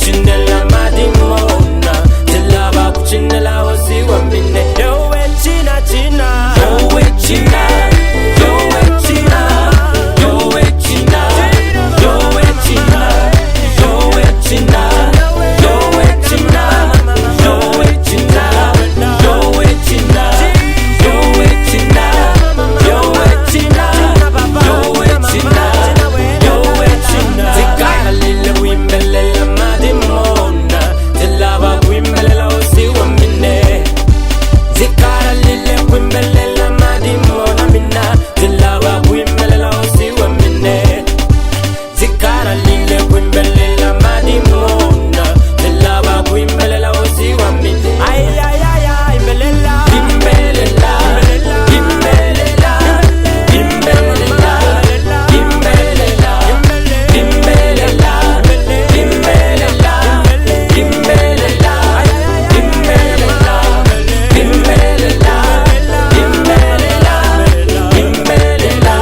kuchinela madimona tilaba kuchinela wasi wamine yowe china china yowe china yowe china yowe china yowe china yowe china yowe china yowe china yowe china yowe china yowe china yowe china yowe china tikala lile wimbelela madimona tilaba wimbelela wasi wamine tikala lile wimbelela madimona mina tilaba wimbelela wasi wamine tikala lile wimbelela madimona tilaba wimbelela wasi wamine ay ay ay ay imbelela imbelela imbelela imbelela imbelela imbelela imbelela imbelela imbelela imbelela imbelela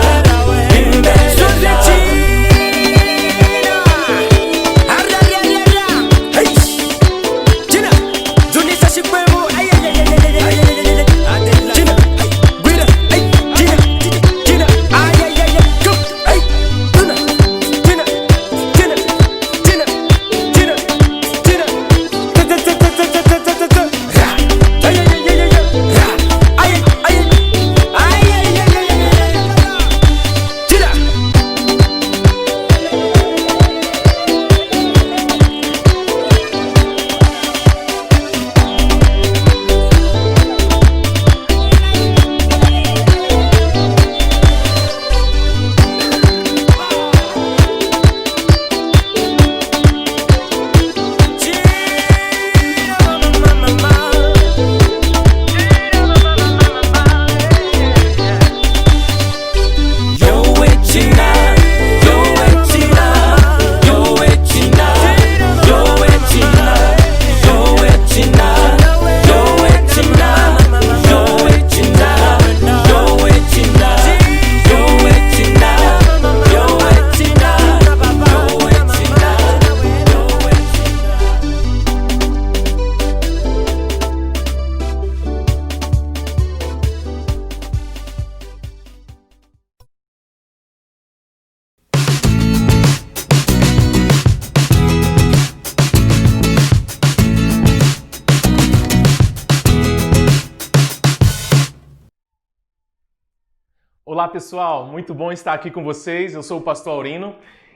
Olá pessoal, muito bom estar aqui com vocês, eu sou o Pastor Aurino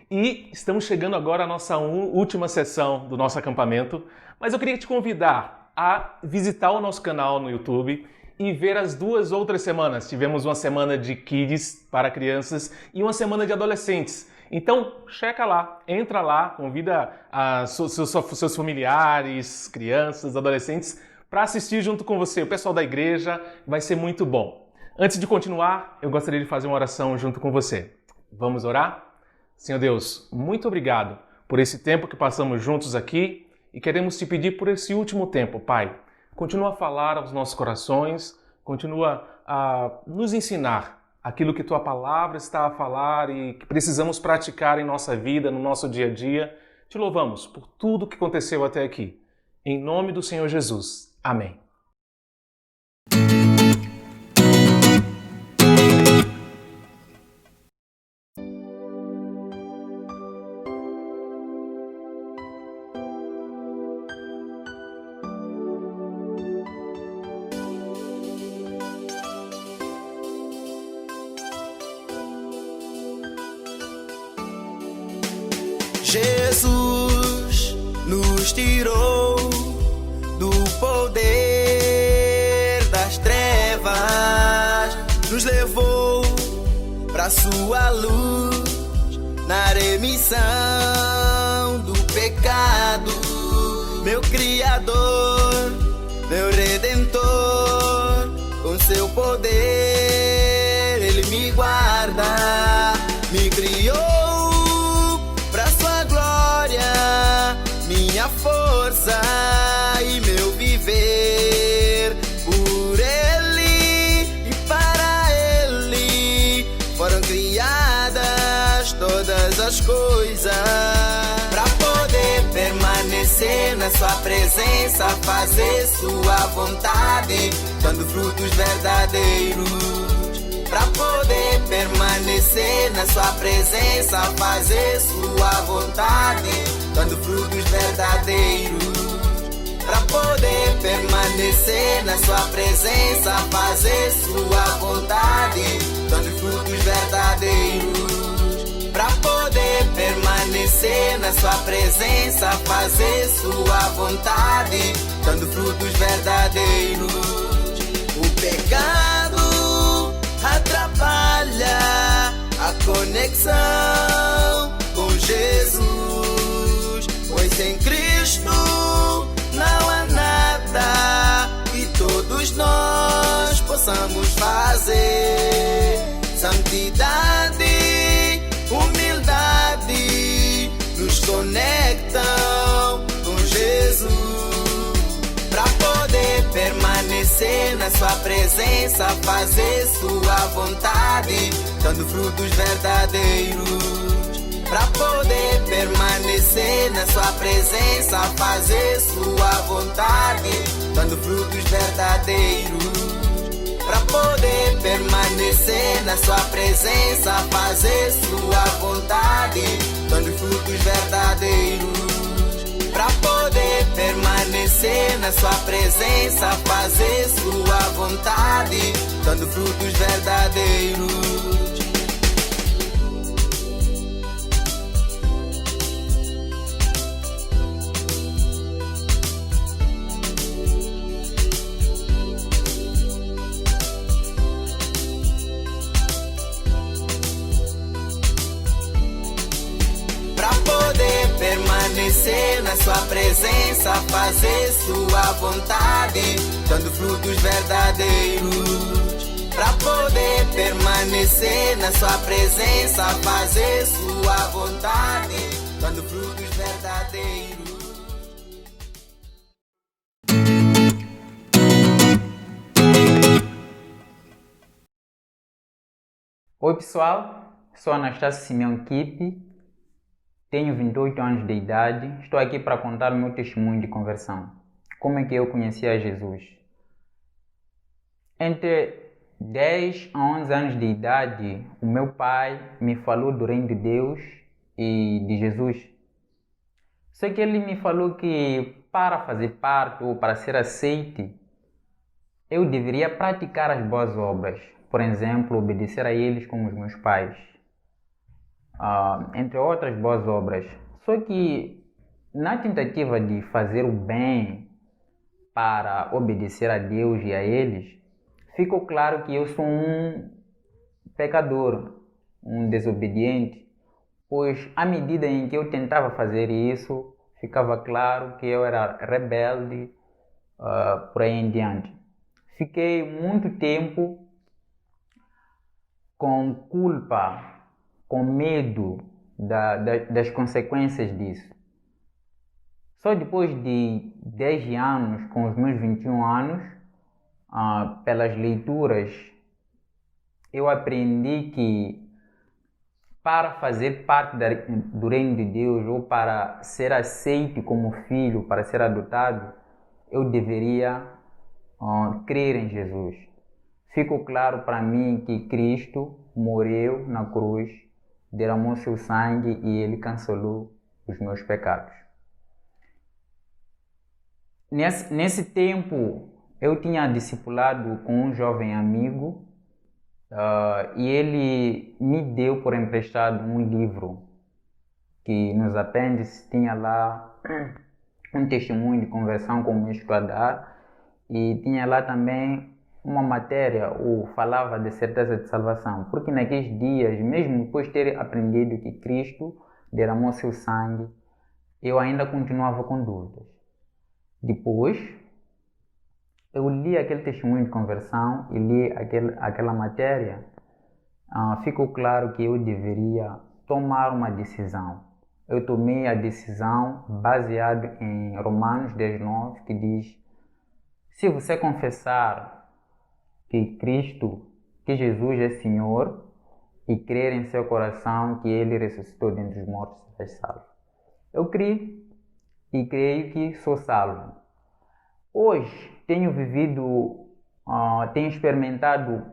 e estamos chegando agora à nossa última sessão do nosso acampamento, mas eu queria te convidar a visitar o nosso canal no YouTube e ver as 2 outras semanas. Tivemos uma semana de Kids para crianças e uma semana de adolescentes. Então, checa lá, entra lá, convida seus familiares, crianças, adolescentes para assistir junto com você, o pessoal da igreja, vai ser muito bom. Antes de continuar, eu gostaria de fazer uma oração junto com você. Vamos orar? Senhor Deus, muito obrigado por esse tempo que passamos juntos aqui e queremos te pedir por esse último tempo, Pai. Continua a falar aos nossos corações, continua a nos ensinar aquilo que Tua Palavra está a falar e que precisamos praticar em nossa vida, no nosso dia a dia. Te louvamos por tudo que aconteceu até aqui. Em nome do Senhor Jesus. Amém. Jesus nos tirou do poder das trevas, nos levou pra sua luz na remissão do pecado. Meu Criador, meu Redentor, com seu poder Ele me guarda, me criou minha força e meu viver. Por Ele e para Ele foram criadas todas as coisas, pra poder permanecer permanecer na sua presença, fazer sua vontade, dando frutos verdadeiros. Para poder permanecer na sua presença, fazer sua vontade, dando frutos verdadeiros. Para poder permanecer na sua presença, fazer sua vontade, dando frutos verdadeiros. Para poder permanecer na sua presença, fazer sua vontade, dando frutos verdadeiros. O pecado atrapalha a conexão com Jesus, pois sem Cristo não há nada que todos nós possamos fazer. Santidade, humildade nos conectam com Jesus. Para poder permanecer na sua presença, fazer sua vontade, dando frutos verdadeiros. Para poder permanecer na sua presença, fazer sua vontade, dando frutos verdadeiros. Para poder permanecer na sua presença, fazer sua vontade, dando frutos verdadeiros. Para poder permanecer na sua presença, fazer sua vontade, dando frutos verdadeiros. Permanecer na sua presença, fazer sua vontade, dando frutos verdadeiros. Para poder permanecer na sua presença, fazer sua vontade, dando frutos verdadeiros. Oi pessoal, sou Anastácio Simeão Kipe. Tenho 28 anos de idade, estou aqui para contar o meu testemunho de conversão. Como é que eu conheci a Jesus? Entre 10 a 11 anos de idade, o meu pai me falou do reino de Deus e de Jesus. Só que ele me falou que para fazer parte ou para ser aceite, eu deveria praticar as boas obras. Por exemplo, obedecer a eles como os meus pais. Entre outras boas obras. Só que na tentativa de fazer o bem para obedecer a Deus e a eles, ficou claro que eu sou um pecador, um desobediente, pois à medida em que eu tentava fazer isso, ficava claro que eu era rebelde, por aí em diante. Fiquei muito tempo com culpa, com medo das consequências disso. Só depois de 10 anos, com os meus 21 anos, pelas leituras, eu aprendi que para fazer parte do reino de Deus ou para ser aceito como filho, para ser adotado, eu deveria crer em Jesus. Ficou claro para mim que Cristo morreu na cruz, derramou seu sangue e ele cancelou os meus pecados. Nesse tempo, eu tinha discipulado com um jovem amigo e ele me deu por emprestado um livro que nos apêndices tinha lá um testemunho de conversão como eu estou a dar e tinha lá também uma matéria ou falava de certeza de salvação, porque naqueles dias, mesmo depois de ter aprendido que Cristo derramou seu sangue, eu ainda continuava com dúvidas. Depois, eu li aquele testemunho de conversão e li aquela matéria, ficou claro que eu deveria tomar uma decisão. Eu tomei a decisão baseada em Romanos 10:9, que diz: se você confessar que Jesus é Senhor e crer em seu coração que Ele ressuscitou dentre os mortos, serás salvo. Eu criei e creio que sou salvo. Hoje tenho tenho experimentado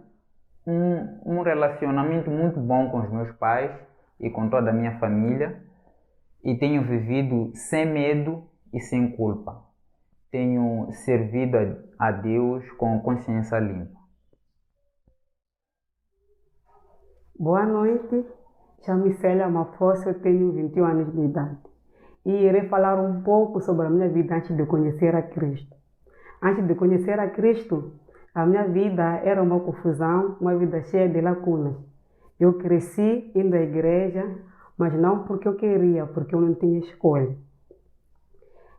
um relacionamento muito bom com os meus pais e com toda a minha família, e tenho vivido sem medo e sem culpa. Tenho servido a Deus com consciência limpa. Boa noite, chamo-me Célia Mafossa, eu tenho 21 anos de idade e irei falar um pouco sobre a minha vida antes de conhecer a Cristo. Antes de conhecer a Cristo, a minha vida era uma confusão, uma vida cheia de lacunas. Eu cresci indo à igreja, mas não porque eu queria, porque eu não tinha escolha.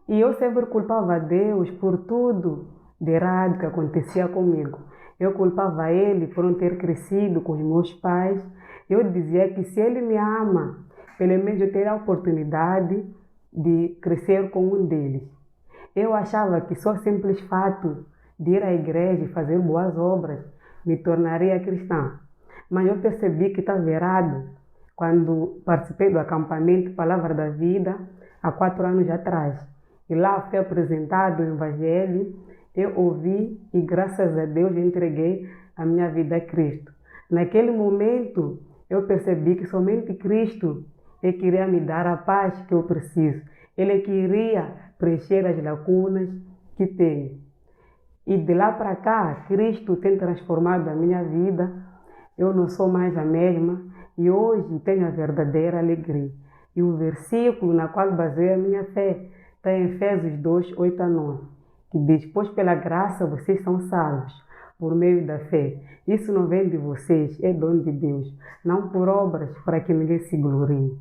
E eu sempre culpava a Deus por tudo de errado que acontecia comigo. Eu culpava Ele por não ter crescido com os meus pais. Eu dizia que se Ele me ama, pelo menos eu teria a oportunidade de crescer com um deles. Eu achava que só o simples fato de ir à igreja e fazer boas obras me tornaria cristã. Mas eu percebi que estava errado quando participei do acampamento Palavra da Vida há 4 anos atrás. E lá foi apresentado o Evangelho, eu ouvi e graças a Deus eu entreguei a minha vida a Cristo. Naquele momento eu percebi que somente Cristo queria me dar a paz que eu preciso. Ele queria preencher as lacunas que tenho. E de lá para cá, Cristo tem transformado a minha vida. Eu não sou mais a mesma e hoje tenho a verdadeira alegria. E o versículo na qual baseio a minha fé está em Efésios 2, 8 a 9, que diz: pois pela graça vocês são salvos, por meio da fé. Isso não vem de vocês, é dom de Deus, não por obras para que ninguém se glorie.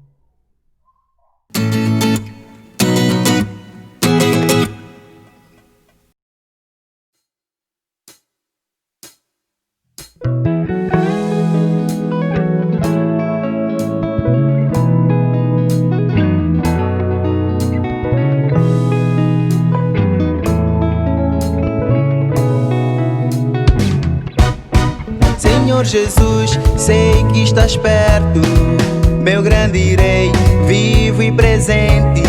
Senhor Jesus, sei que estás perto, meu grande rei, vivo e presente.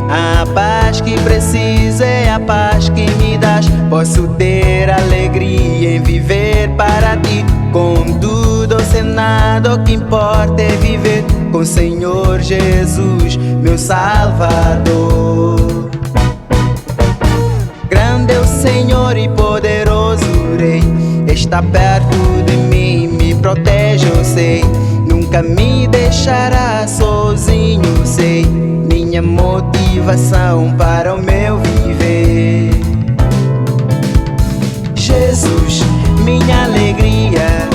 A paz que preciso é a paz que me das. Posso ter alegria em viver para ti. Com tudo ou sem nada, o que importa é viver com o Senhor Jesus, meu Salvador. Grande é o Senhor e poderoso Rei, está perto de mim, me protege, eu sei. Nunca me deixará sozinho, sei. Minha motivação para o meu viver. Jesus, minha alegria,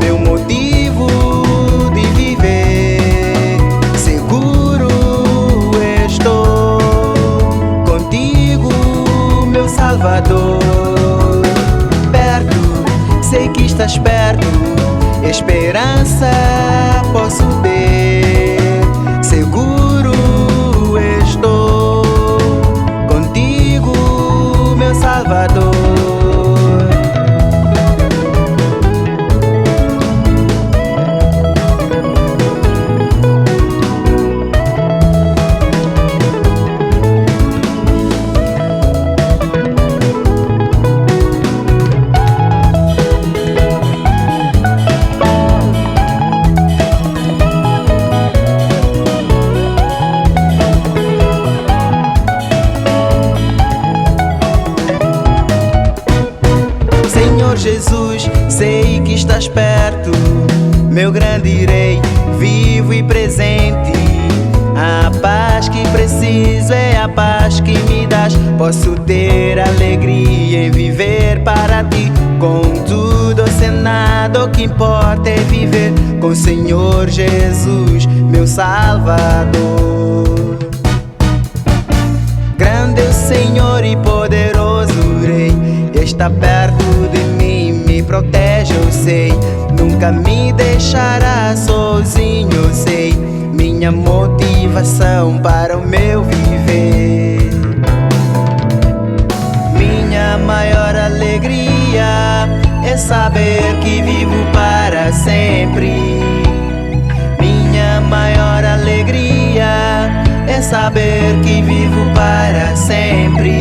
meu motivo de viver. Seguro estou contigo, meu Salvador. Sei que estás perto, esperança posso ter. Seguro estou contigo, meu Salvador. Jesus, sei que estás perto, meu grande rei, vivo e presente. A paz que preciso é a paz que me das. Posso ter alegria em viver para ti. Com tudo ou sem nada, o que importa é viver com o Senhor Jesus, meu Salvador. Grande é o Senhor e poderoso Rei, está perto de mim, me protege, eu sei. Nunca me deixará sozinho, eu sei. Minha motivação para o meu viver. Minha maior alegria é saber que vivo para sempre. Minha maior alegria é saber que vivo para sempre.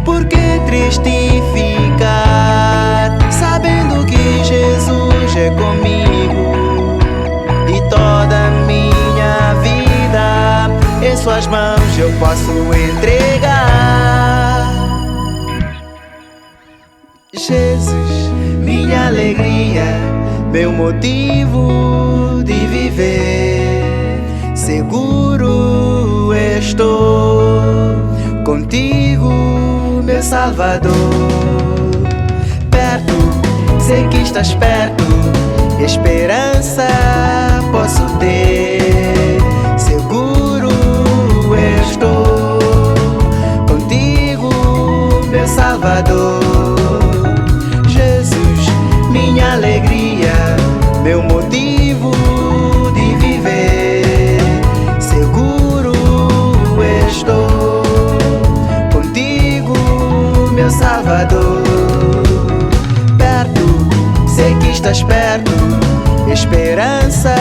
Por que triste ficar, sabendo que Jesus é comigo? E toda minha vida em suas mãos eu posso entregar. Jesus, minha alegria, meu motivo de viver. Seguro estou contigo, meu Salvador. Perto, sei que estás perto, esperança posso ter. Seguro estou contigo, meu Salvador. Jesus, minha alegria, meu motivo de viver. Seguro estou contigo, meu Salvador. Perto, sei que estás perto, esperança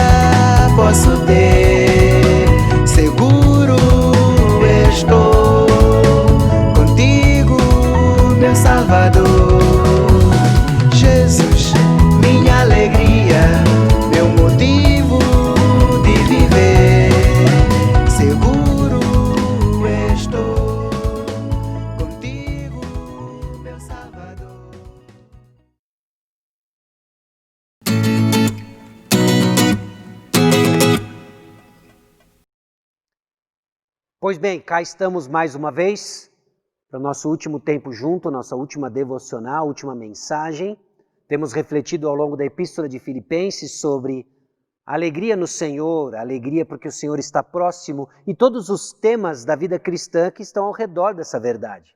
posso ter. Seguro estou contigo, meu Salvador. Jesus, minha alegria, meu motivo de viver. Seguro estou contigo, meu Salvador. Pois bem, cá estamos mais uma vez para o nosso último tempo junto, nossa última devocional, última mensagem. Temos refletido ao longo da Epístola de Filipenses sobre a alegria no Senhor, a alegria porque o Senhor está próximo e todos os temas da vida cristã que estão ao redor dessa verdade.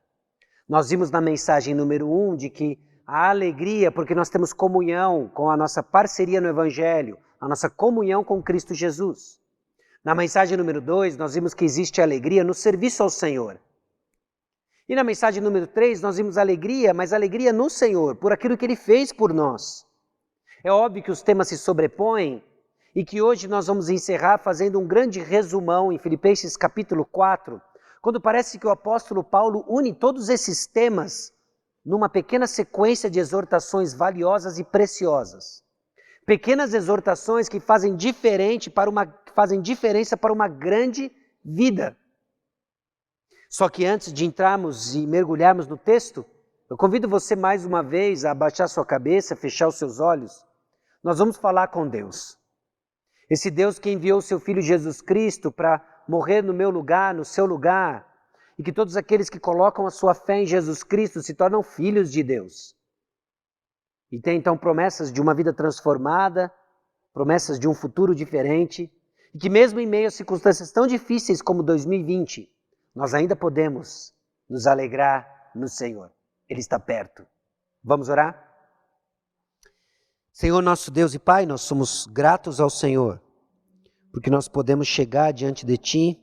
Nós vimos na mensagem número 1 de que a alegria porque nós temos comunhão com a nossa parceria no Evangelho, a nossa comunhão com Cristo Jesus. Na mensagem número 2, nós vimos que existe alegria no serviço ao Senhor. E na mensagem número 3, nós vimos alegria, mas alegria no Senhor, por aquilo que Ele fez por nós. É óbvio que os temas se sobrepõem e que hoje nós vamos encerrar fazendo um grande resumão em Filipenses capítulo 4, quando parece que o apóstolo Paulo une todos esses temas numa pequena sequência de exortações valiosas e preciosas. Pequenas exortações que fazem diferença para uma grande vida. Só que antes de entrarmos e mergulharmos no texto, eu convido você mais uma vez a abaixar sua cabeça, fechar os seus olhos. Nós vamos falar com Deus. Esse Deus que enviou seu Filho Jesus Cristo para morrer no meu lugar, no seu lugar, e que todos aqueles que colocam a sua fé em Jesus Cristo se tornam filhos de Deus. E tem então promessas de uma vida transformada, promessas de um futuro diferente, e que mesmo em meio a circunstâncias tão difíceis como 2020, nós ainda podemos nos alegrar no Senhor. Ele está perto. Vamos orar? Senhor nosso Deus e Pai, nós somos gratos ao Senhor, porque nós podemos chegar diante de Ti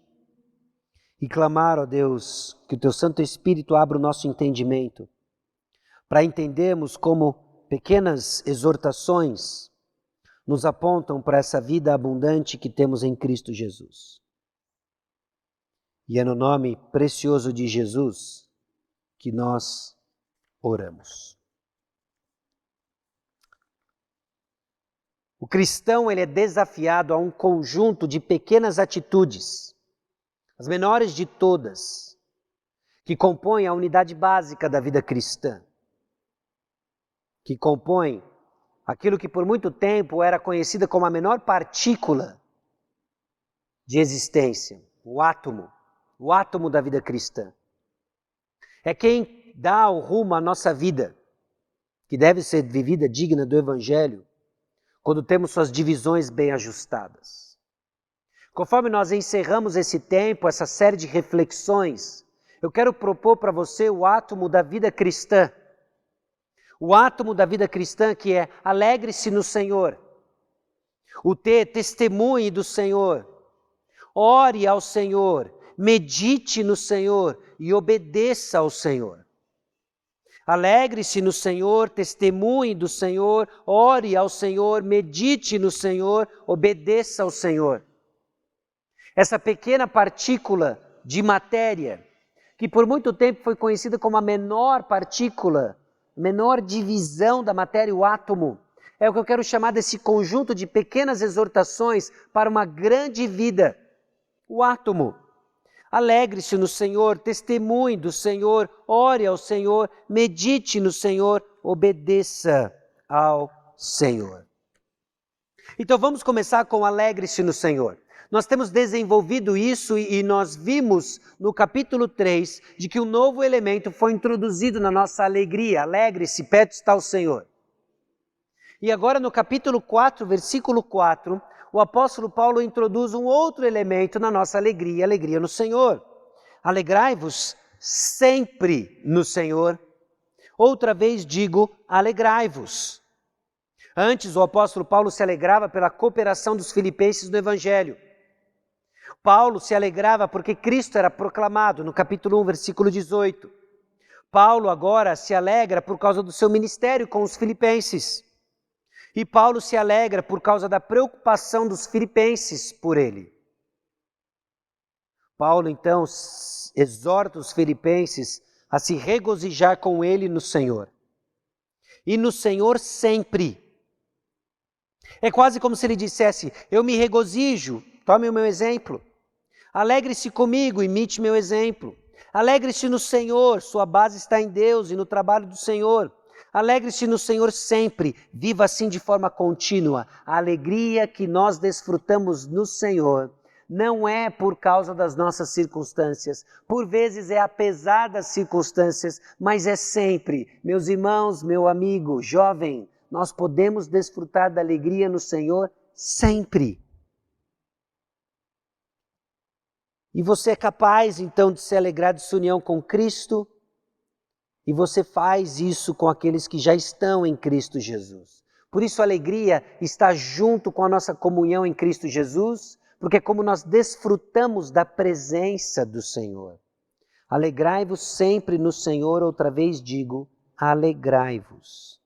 e clamar, ó Deus, que o Teu Santo Espírito abra o nosso entendimento, para entendermos como pequenas exortações nos apontam para essa vida abundante que temos em Cristo Jesus. E é no nome precioso de Jesus que nós oramos. O cristão ele é desafiado a um conjunto de pequenas atitudes, as menores de todas, que compõem a unidade básica da vida cristã, que compõem aquilo que por muito tempo era conhecida como a menor partícula de existência, o átomo da vida cristã. É quem dá o rumo à nossa vida, que deve ser vivida digna do Evangelho, quando temos suas divisões bem ajustadas. Conforme nós encerramos esse tempo, essa série de reflexões, eu quero propor para você o átomo da vida cristã. O átomo da vida cristã que é alegre-se no Senhor, o testemunhe do Senhor, ore ao Senhor, medite no Senhor e obedeça ao Senhor. Alegre-se no Senhor, testemunhe do Senhor, ore ao Senhor, medite no Senhor, obedeça ao Senhor. essa pequena partícula de matéria, que por muito tempo foi conhecida como a menor partícula, menor divisão da matéria, o átomo. É o que eu quero chamar desse conjunto de pequenas exortações para uma grande vida, o átomo. Alegre-se no Senhor, testemunhe do Senhor, ore ao Senhor, medite no Senhor, obedeça ao Senhor. Então vamos começar com alegre-se no Senhor. Nós temos desenvolvido isso e nós vimos no capítulo 3 de que um novo elemento foi introduzido na nossa alegria. Alegre-se, perto está o Senhor. E agora no capítulo 4, versículo 4, o apóstolo Paulo introduz um outro elemento na nossa alegria, alegria no Senhor. Alegrai-vos sempre no Senhor. Outra vez digo, alegrai-vos. Antes o apóstolo Paulo se alegrava pela cooperação dos filipenses no Evangelho. Paulo se alegrava porque Cristo era proclamado, no capítulo 1, versículo 18. Paulo agora se alegra por causa do seu ministério com os filipenses. E Paulo se alegra por causa da preocupação dos filipenses por ele. Paulo, então, exorta os filipenses a se regozijar com ele no Senhor. E no Senhor sempre. É quase como se ele dissesse, eu me regozijo, tome o meu exemplo. Alegre-se comigo, imite meu exemplo. Alegre-se no Senhor, sua base está em Deus e no trabalho do Senhor. Alegre-se no Senhor sempre, viva assim de forma contínua. A alegria que nós desfrutamos no Senhor não é por causa das nossas circunstâncias, por vezes é apesar das circunstâncias, mas é sempre. Meus irmãos, meu amigo, jovem, nós podemos desfrutar da alegria no Senhor sempre. E você é capaz então de se alegrar de sua união com Cristo, e você faz isso com aqueles que já estão em Cristo Jesus. Por isso a alegria está junto com a nossa comunhão em Cristo Jesus, porque é como nós desfrutamos da presença do Senhor. Alegrai-vos sempre no Senhor, outra vez digo, alegrai-vos.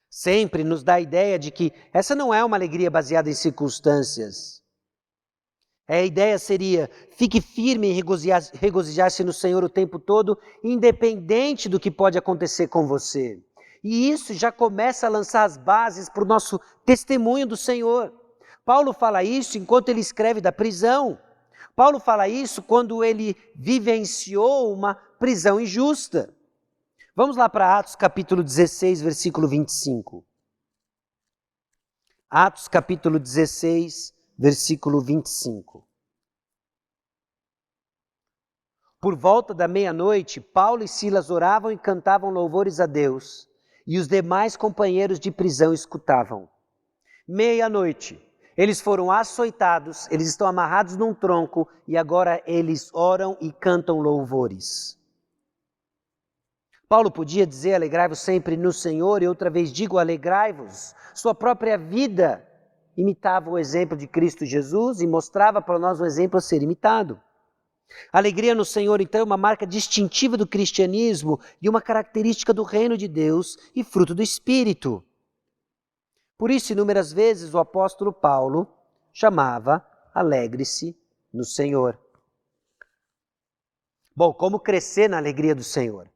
Sempre nos dá a ideia de que essa não é uma alegria baseada em circunstâncias. A ideia seria, fique firme em regozijar-se no Senhor o tempo todo, independente do que pode acontecer com você. E isso já começa a lançar as bases para o nosso testemunho do Senhor. Paulo fala isso enquanto ele escreve da prisão. Paulo fala isso quando ele vivenciou uma prisão injusta. Vamos lá para Atos capítulo 16, versículo 25. Atos capítulo 16, versículo 25. Por volta da meia-noite, Paulo e Silas oravam e cantavam louvores a Deus, e os demais companheiros de prisão escutavam. Meia-noite, eles foram açoitados, eles estão amarrados num tronco, e agora eles oram e cantam louvores. Paulo podia dizer, alegrai-vos sempre no Senhor, e outra vez digo, alegrai-vos. Sua própria vida imitava o exemplo de Cristo Jesus e mostrava para nós um exemplo a ser imitado. A alegria no Senhor, então, é uma marca distintiva do cristianismo e uma característica do reino de Deus e fruto do Espírito. Por isso, inúmeras vezes, o apóstolo Paulo chamava alegre-se no Senhor. Bom, como crescer na alegria do Senhor?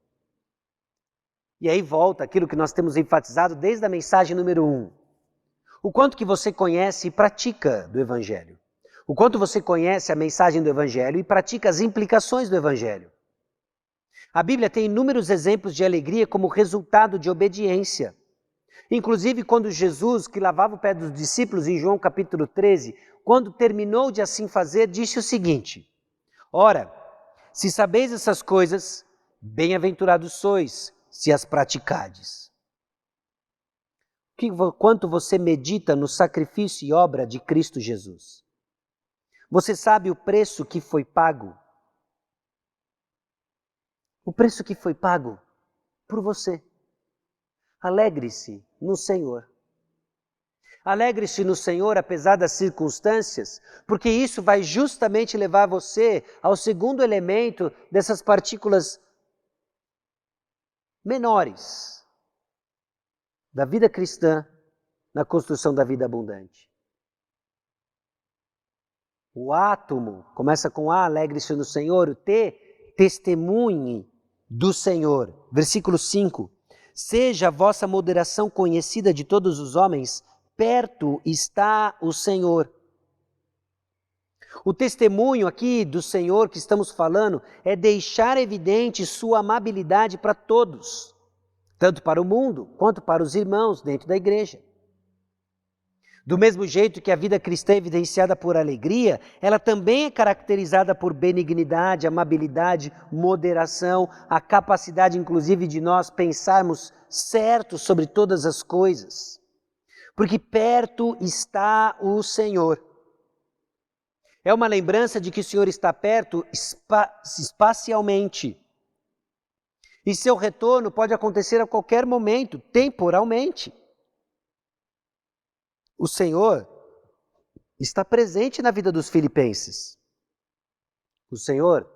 E aí volta aquilo que nós temos enfatizado desde a mensagem número 1. O quanto que você conhece e pratica do Evangelho. O quanto você conhece a mensagem do Evangelho e pratica as implicações do Evangelho. A Bíblia tem inúmeros exemplos de alegria como resultado de obediência. Inclusive quando Jesus, que lavava o pé dos discípulos em João capítulo 13, quando terminou de assim fazer, disse o seguinte: ora, se sabeis essas coisas, bem-aventurados sois, se as praticardes. Quanto você medita no sacrifício e obra de Cristo Jesus? Você sabe o preço que foi pago? O preço que foi pago por você. Alegre-se no Senhor. Alegre-se no Senhor apesar das circunstâncias, porque isso vai justamente levar você ao segundo elemento dessas partículas menores da vida cristã na construção da vida abundante. O átomo começa com A, alegre-se no Senhor. O T, testemunhe do Senhor. Versículo 5. Seja a vossa moderação conhecida de todos os homens, perto está o Senhor. O testemunho aqui do Senhor que estamos falando é deixar evidente sua amabilidade para todos, tanto para o mundo quanto para os irmãos dentro da igreja. Do mesmo jeito que a vida cristã é evidenciada por alegria, ela também é caracterizada por benignidade, amabilidade, moderação, a capacidade inclusive de nós pensarmos certo sobre todas as coisas. Porque perto está o Senhor. É uma lembrança de que o Senhor está perto espacialmente. E seu retorno pode acontecer a qualquer momento, temporalmente. O Senhor está presente na vida dos filipenses. O Senhor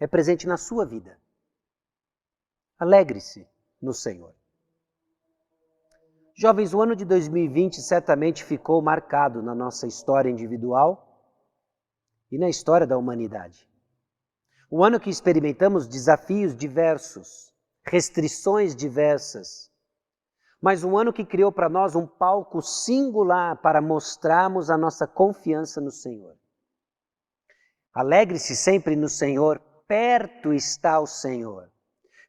é presente na sua vida. Alegre-se no Senhor. Jovens, o ano de 2020 certamente ficou marcado na nossa história individual e na história da humanidade. Um ano que experimentamos desafios diversos, restrições diversas, mas um ano que criou para nós um palco singular para mostrarmos a nossa confiança no Senhor. Alegre-se sempre no Senhor, perto está o Senhor.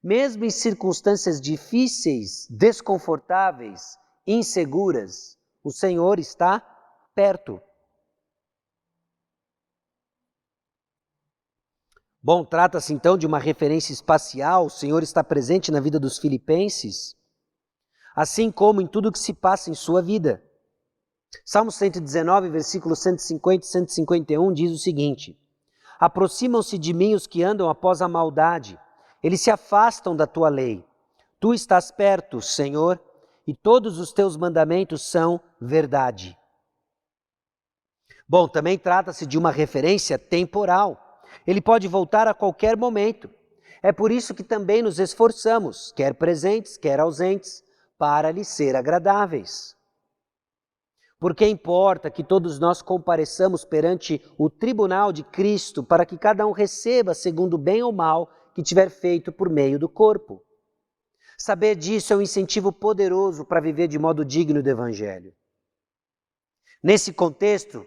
Mesmo em circunstâncias difíceis, desconfortáveis, inseguras, o Senhor está perto. Bom, trata-se então de uma referência espacial, o Senhor está presente na vida dos filipenses, assim como em tudo que se passa em sua vida. Salmo 119, versículos 150 e 151 diz o seguinte: aproximam-se de mim os que andam após a maldade, eles se afastam da tua lei. Tu estás perto, Senhor, e todos os teus mandamentos são verdade. Bom, também trata-se de uma referência temporal. Ele pode voltar a qualquer momento. É por isso que também nos esforçamos, quer presentes, quer ausentes, para lhe ser agradáveis. Porque importa que todos nós compareçamos perante o tribunal de Cristo para que cada um receba segundo o bem ou mal que tiver feito por meio do corpo. Saber disso é um incentivo poderoso para viver de modo digno do Evangelho. Nesse contexto,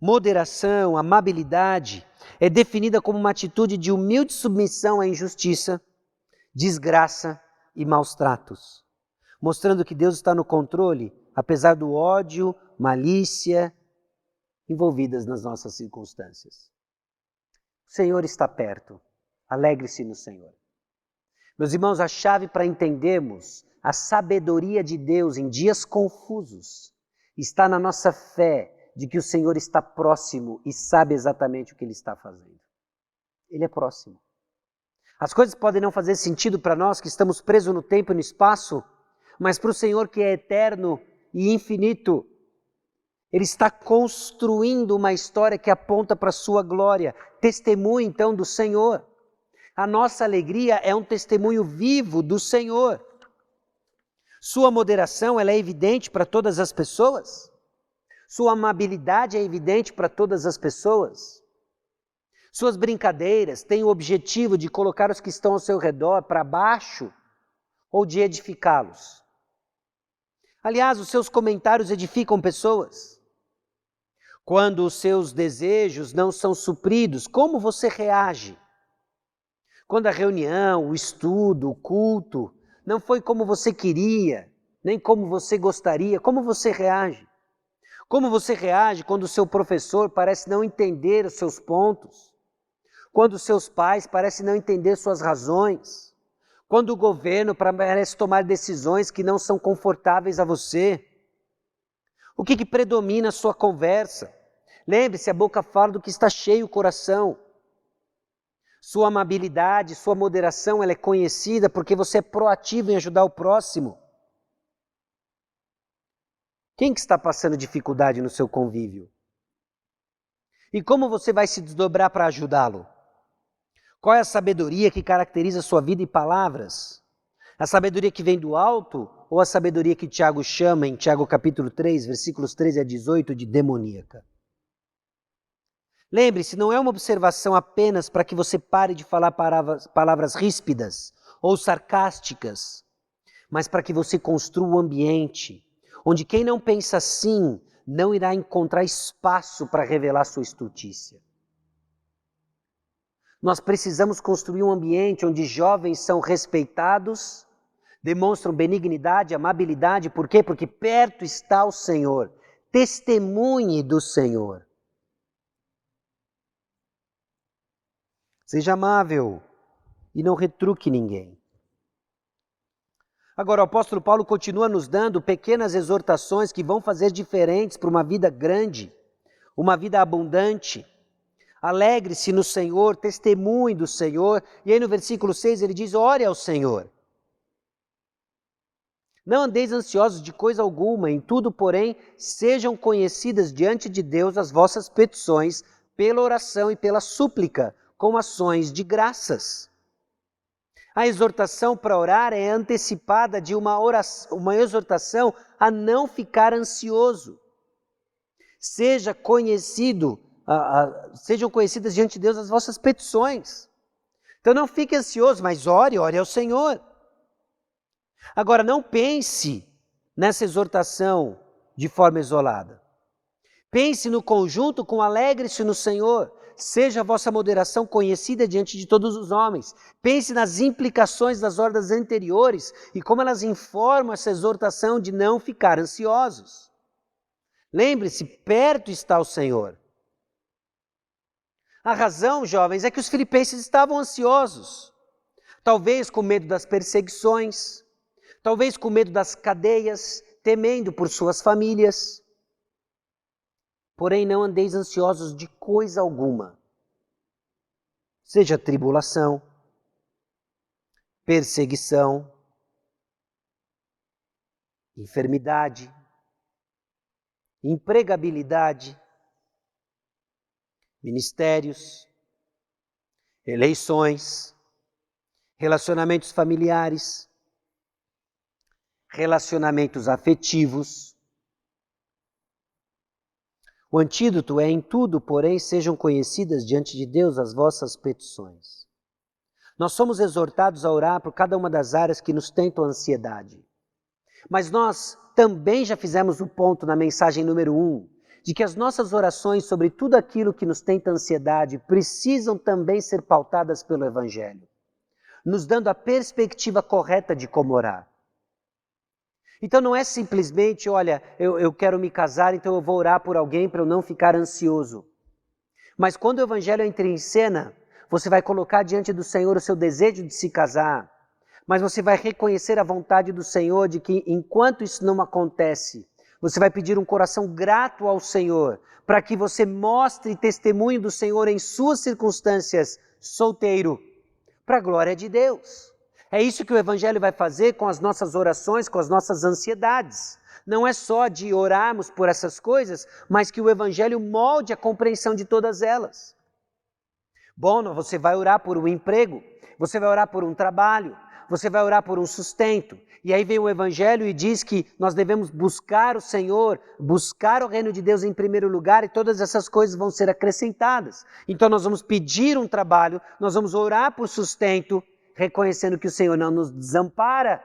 moderação, amabilidade é definida como uma atitude de humilde submissão à injustiça, desgraça e maus tratos, mostrando que Deus está no controle, apesar do ódio, malícia envolvidas nas nossas circunstâncias. O Senhor está perto, alegre-se no Senhor. Meus irmãos, a chave para entendermos a sabedoria de Deus em dias confusos está na nossa fé de que o Senhor está próximo e sabe exatamente o que Ele está fazendo. Ele é próximo. As coisas podem não fazer sentido para nós que estamos presos no tempo e no espaço, mas para o Senhor que é eterno e infinito, Ele está construindo uma história que aponta para a sua glória. Testemunho então do Senhor. A nossa alegria é um testemunho vivo do Senhor. Sua moderação ela é evidente para todas as pessoas. Sua amabilidade é evidente para todas as pessoas. Suas brincadeiras têm o objetivo de colocar os que estão ao seu redor para baixo ou de edificá-los. Aliás, os seus comentários edificam pessoas. Quando os seus desejos não são supridos, como você reage? Quando a reunião, o estudo, o culto não foi como você queria, nem como você gostaria, como você reage? Como você reage quando o seu professor parece não entender os seus pontos? Quando os seus pais parecem não entender suas razões? Quando o governo parece tomar decisões que não são confortáveis a você? O que predomina a sua conversa? Lembre-se, a boca fala do que está cheio o coração. Sua amabilidade, sua moderação, ela é conhecida porque você é proativo em ajudar o próximo. Quem que está passando dificuldade no seu convívio? E como você vai se desdobrar para ajudá-lo? Qual é a sabedoria que caracteriza a sua vida e palavras? A sabedoria que vem do alto ou a sabedoria que Tiago chama em Tiago capítulo 3, versículos 13 a 18 de demoníaca? Lembre-se, não é uma observação apenas para que você pare de falar palavras ríspidas ou sarcásticas, mas para que você construa um ambiente onde quem não pensa assim não irá encontrar espaço para revelar sua estultícia. Nós precisamos construir um ambiente onde jovens são respeitados, demonstram benignidade, amabilidade. Por quê? Porque perto está o Senhor. Testemunhe do Senhor. Seja amável e não retruque ninguém. Agora, o apóstolo Paulo continua nos dando pequenas exortações que vão fazer diferentes para uma vida grande, uma vida abundante. Alegre-se no Senhor, testemunhe do Senhor. E aí no versículo 6 ele diz, ore ao Senhor. Não andeis ansiosos de coisa alguma, em tudo, porém, sejam conhecidas diante de Deus as vossas petições, pela oração e pela súplica, com ações de graças. A exortação para orar é antecipada de uma exortação a não ficar ansioso. Sejam conhecidas diante de Deus as vossas petições. Então não fique ansioso, mas ore ao Senhor. Agora não pense nessa exortação de forma isolada. Pense no conjunto com alegre-se no Senhor. Seja a vossa moderação conhecida diante de todos os homens. Pense nas implicações das ordens anteriores e como elas informam essa exortação de não ficar ansiosos. Lembre-se, perto está o Senhor. A razão, jovens, é que os filipenses estavam ansiosos. Talvez com medo das perseguições, talvez com medo das cadeias, temendo por suas famílias. Porém, não andeis ansiosos de coisa alguma. Seja tribulação, perseguição, enfermidade, empregabilidade, ministérios, eleições, relacionamentos familiares, relacionamentos afetivos. O antídoto é: em tudo, porém, sejam conhecidas diante de Deus as vossas petições. Nós somos exortados a orar por cada uma das áreas que nos tentam a ansiedade. Mas nós também já fizemos o ponto na mensagem número 1, de que as nossas orações sobre tudo aquilo que nos tenta ansiedade precisam também ser pautadas pelo Evangelho, nos dando a perspectiva correta de como orar. Então não é simplesmente, olha, eu quero me casar, então eu vou orar por alguém para eu não ficar ansioso. Mas quando o Evangelho entra em cena, você vai colocar diante do Senhor o seu desejo de se casar, mas você vai reconhecer a vontade do Senhor de que enquanto isso não acontece, você vai pedir um coração grato ao Senhor, para que você mostre testemunho do Senhor em suas circunstâncias, solteiro, para a glória de Deus. É isso que o Evangelho vai fazer com as nossas orações, com as nossas ansiedades. Não é só de orarmos por essas coisas, mas que o Evangelho molde a compreensão de todas elas. Bom, você vai orar por um emprego, você vai orar por um trabalho, você vai orar por um sustento. E aí vem o Evangelho e diz que nós devemos buscar o Senhor, buscar o reino de Deus em primeiro lugar, e todas essas coisas vão ser acrescentadas. Então nós vamos pedir um trabalho, nós vamos orar por sustento, reconhecendo que o Senhor não nos desampara.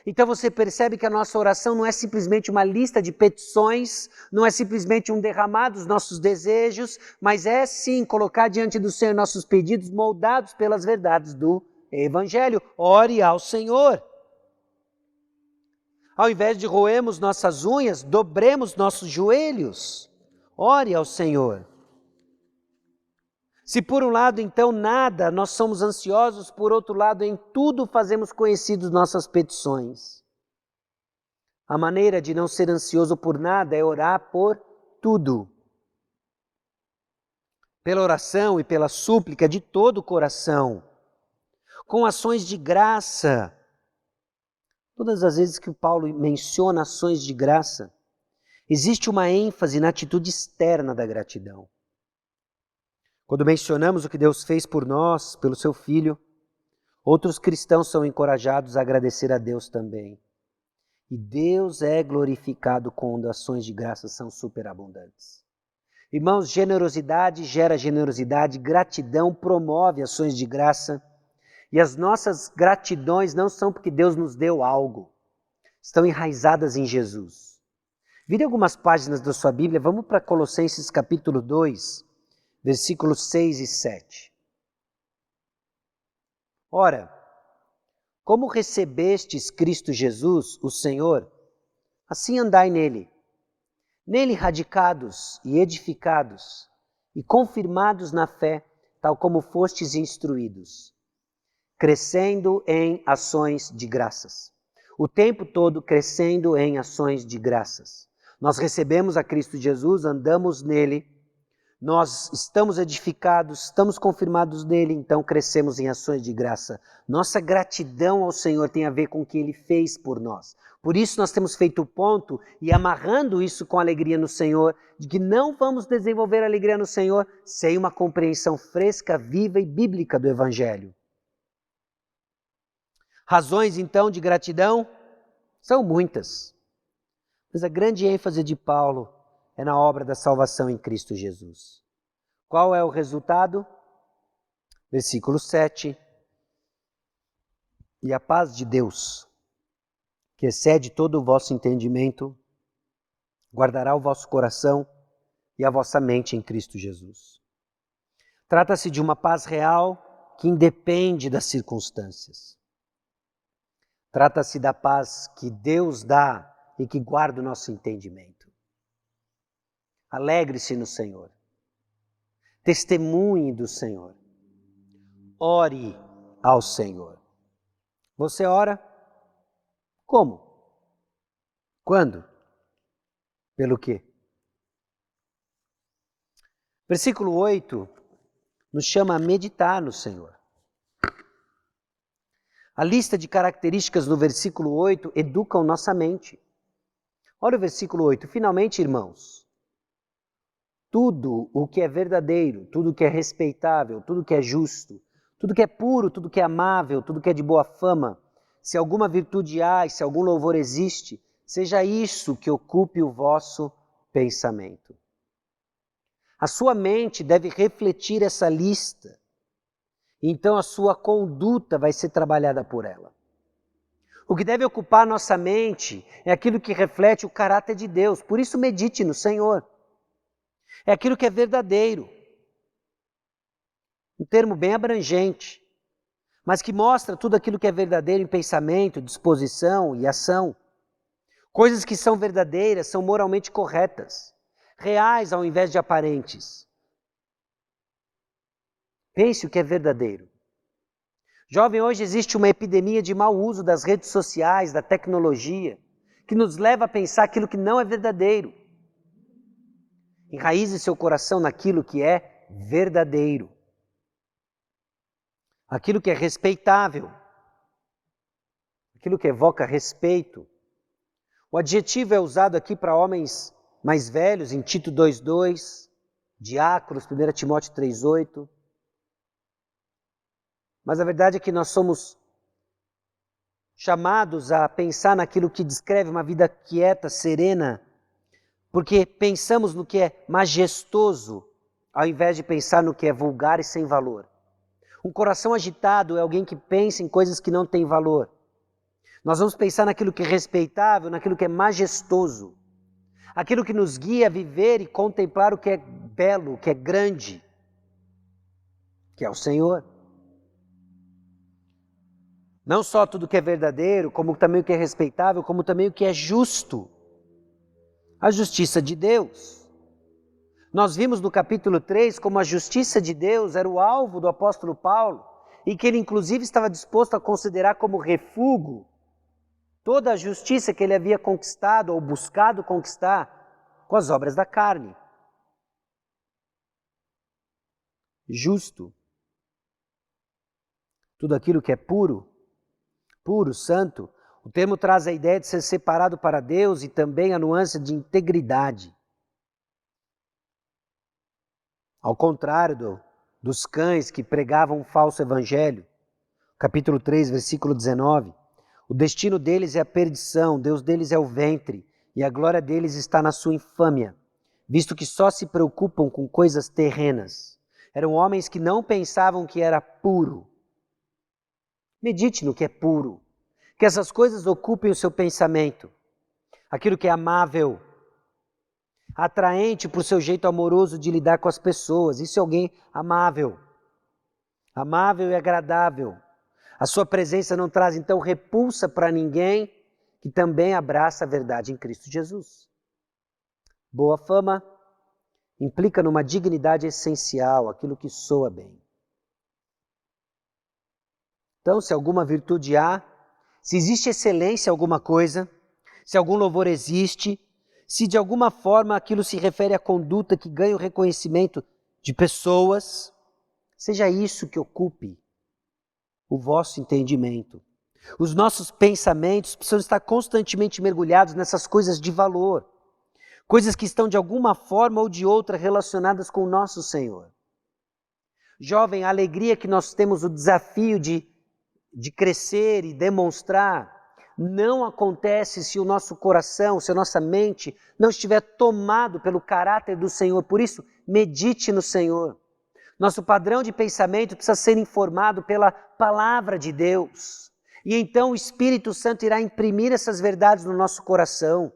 Então você percebe que a nossa oração não é simplesmente uma lista de petições, não é simplesmente um derramar dos nossos desejos, mas é sim colocar diante do Senhor nossos pedidos moldados pelas verdades do Evangelho. Ore ao Senhor. Ao invés de roermos nossas unhas, dobremos nossos joelhos. Ore ao Senhor. Se por um lado, então, nada, nós somos ansiosos, por outro lado, em tudo fazemos conhecidos nossas petições. A maneira de não ser ansioso por nada é orar por tudo. Pela oração e pela súplica de todo o coração, com ações de graça. Todas as vezes que o Paulo menciona ações de graça, existe uma ênfase na atitude externa da gratidão. Quando mencionamos o que Deus fez por nós, pelo seu Filho, outros cristãos são encorajados a agradecer a Deus também. E Deus é glorificado quando ações de graça são superabundantes. Irmãos, generosidade gera generosidade, gratidão promove ações de graça. E as nossas gratidões não são porque Deus nos deu algo, estão enraizadas em Jesus. Vire algumas páginas da sua Bíblia, vamos para Colossenses capítulo 2, versículos 6 e 7. Ora, como recebestes Cristo Jesus, o Senhor, assim andai nele. Nele radicados e edificados e confirmados na fé, tal como fostes instruídos, crescendo em ações de graças. O tempo todo crescendo em ações de graças. Nós recebemos a Cristo Jesus, andamos nele, nós estamos edificados, estamos confirmados nele, então crescemos em ações de graça. Nossa gratidão ao Senhor tem a ver com o que Ele fez por nós. Por isso nós temos feito o ponto e amarrando isso com alegria no Senhor, de que não vamos desenvolver alegria no Senhor sem uma compreensão fresca, viva e bíblica do Evangelho. Razões então de gratidão são muitas, mas a grande ênfase de Paulo é na obra da salvação em Cristo Jesus. Qual é o resultado? Versículo 7. E a paz de Deus, que excede todo o vosso entendimento, guardará o vosso coração e a vossa mente em Cristo Jesus. Trata-se de uma paz real que independe das circunstâncias. Trata-se da paz que Deus dá e que guarda o nosso entendimento. Alegre-se no Senhor. Testemunhe do Senhor. Ore ao Senhor. Você ora? Como? Quando? Pelo quê? Versículo 8 nos chama a meditar no Senhor. A lista de características no versículo 8 educam nossa mente. Olha o versículo 8. Finalmente, irmãos, tudo o que é verdadeiro, tudo o que é respeitável, tudo o que é justo, tudo que é puro, tudo que é amável, tudo que é de boa fama, se alguma virtude há e se algum louvor existe, seja isso que ocupe o vosso pensamento. A sua mente deve refletir essa lista. Então a sua conduta vai ser trabalhada por ela. O que deve ocupar nossa mente é aquilo que reflete o caráter de Deus. Por isso medite no Senhor. É aquilo que é verdadeiro. Um termo bem abrangente, mas que mostra tudo aquilo que é verdadeiro em pensamento, disposição e ação. Coisas que são verdadeiras, são moralmente corretas, reais ao invés de aparentes. Pense o que é verdadeiro. Jovem, hoje existe uma epidemia de mau uso das redes sociais, da tecnologia, que nos leva a pensar aquilo que não é verdadeiro. Enraize seu coração naquilo que é verdadeiro. Aquilo que é respeitável. Aquilo que evoca respeito. O adjetivo é usado aqui para homens mais velhos, em Tito 2,2, diáconos, 1 Timóteo 3,8. Mas a verdade é que nós somos chamados a pensar naquilo que descreve uma vida quieta, serena, porque pensamos no que é majestoso, ao invés de pensar no que é vulgar e sem valor. Um coração agitado é alguém que pensa em coisas que não têm valor. Nós vamos pensar naquilo que é respeitável, naquilo que é majestoso, aquilo que nos guia a viver e contemplar o que é belo, o que é grande, que é o Senhor. Não só tudo que é verdadeiro, como também o que é respeitável, como também o que é justo. A justiça de Deus. Nós vimos no capítulo 3 como a justiça de Deus era o alvo do apóstolo Paulo e que ele inclusive estava disposto a considerar como refúgio toda a justiça que ele havia conquistado ou buscado conquistar com as obras da carne. Justo. Tudo aquilo que é puro, santo. O termo traz a ideia de ser separado para Deus e também a nuance de integridade. Ao contrário dos cães que pregavam um falso evangelho, capítulo 3, versículo 19, o destino deles é a perdição, Deus deles é o ventre, e a glória deles está na sua infâmia. visto que só se preocupam com coisas terrenas. Eram homens que não pensavam que era puro. Medite no que é puro. Que essas coisas ocupem o seu pensamento. Aquilo que é amável, atraente para o seu jeito amoroso de lidar com as pessoas. Isso é alguém amável. Amável e agradável. A sua presença não traz, então, repulsa para ninguém que também abraça a verdade em Cristo Jesus. Boa fama implica numa dignidade essencial, aquilo que soa bem. Então, se alguma virtude há, se existe excelência em alguma coisa, se algum louvor existe, se de alguma forma aquilo se refere à conduta que ganha o reconhecimento de pessoas, seja isso que ocupe o vosso entendimento. Os nossos pensamentos precisam estar constantemente mergulhados nessas coisas de valor, coisas que estão de alguma forma ou de outra relacionadas com o nosso Senhor. Jovem, a alegria que nós temos o desafio de crescer e demonstrar não acontece se o nosso coração, se a nossa mente não estiver tomado pelo caráter do Senhor. Por isso, medite no Senhor. Nosso padrão de pensamento precisa ser informado pela palavra de Deus. E então o Espírito Santo irá imprimir essas verdades no nosso coração.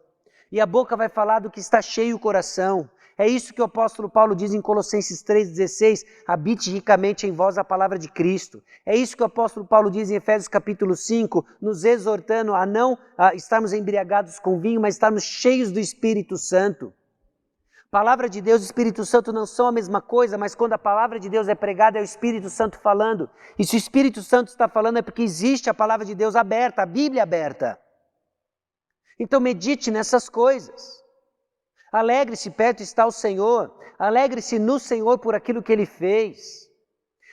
E a boca vai falar do que está cheio o coração. É isso que o apóstolo Paulo diz em Colossenses 3,16, habite ricamente em vós a palavra de Cristo. É isso que o apóstolo Paulo diz em Efésios capítulo 5, nos exortando a não estarmos embriagados com vinho, mas estarmos cheios do Espírito Santo. Palavra de Deus e Espírito Santo não são a mesma coisa, mas quando a palavra de Deus é pregada é o Espírito Santo falando. E se o Espírito Santo está falando é porque existe a palavra de Deus aberta, a Bíblia aberta. Então medite nessas coisas. Alegre-se, perto está o Senhor. Alegre-se no Senhor por aquilo que Ele fez.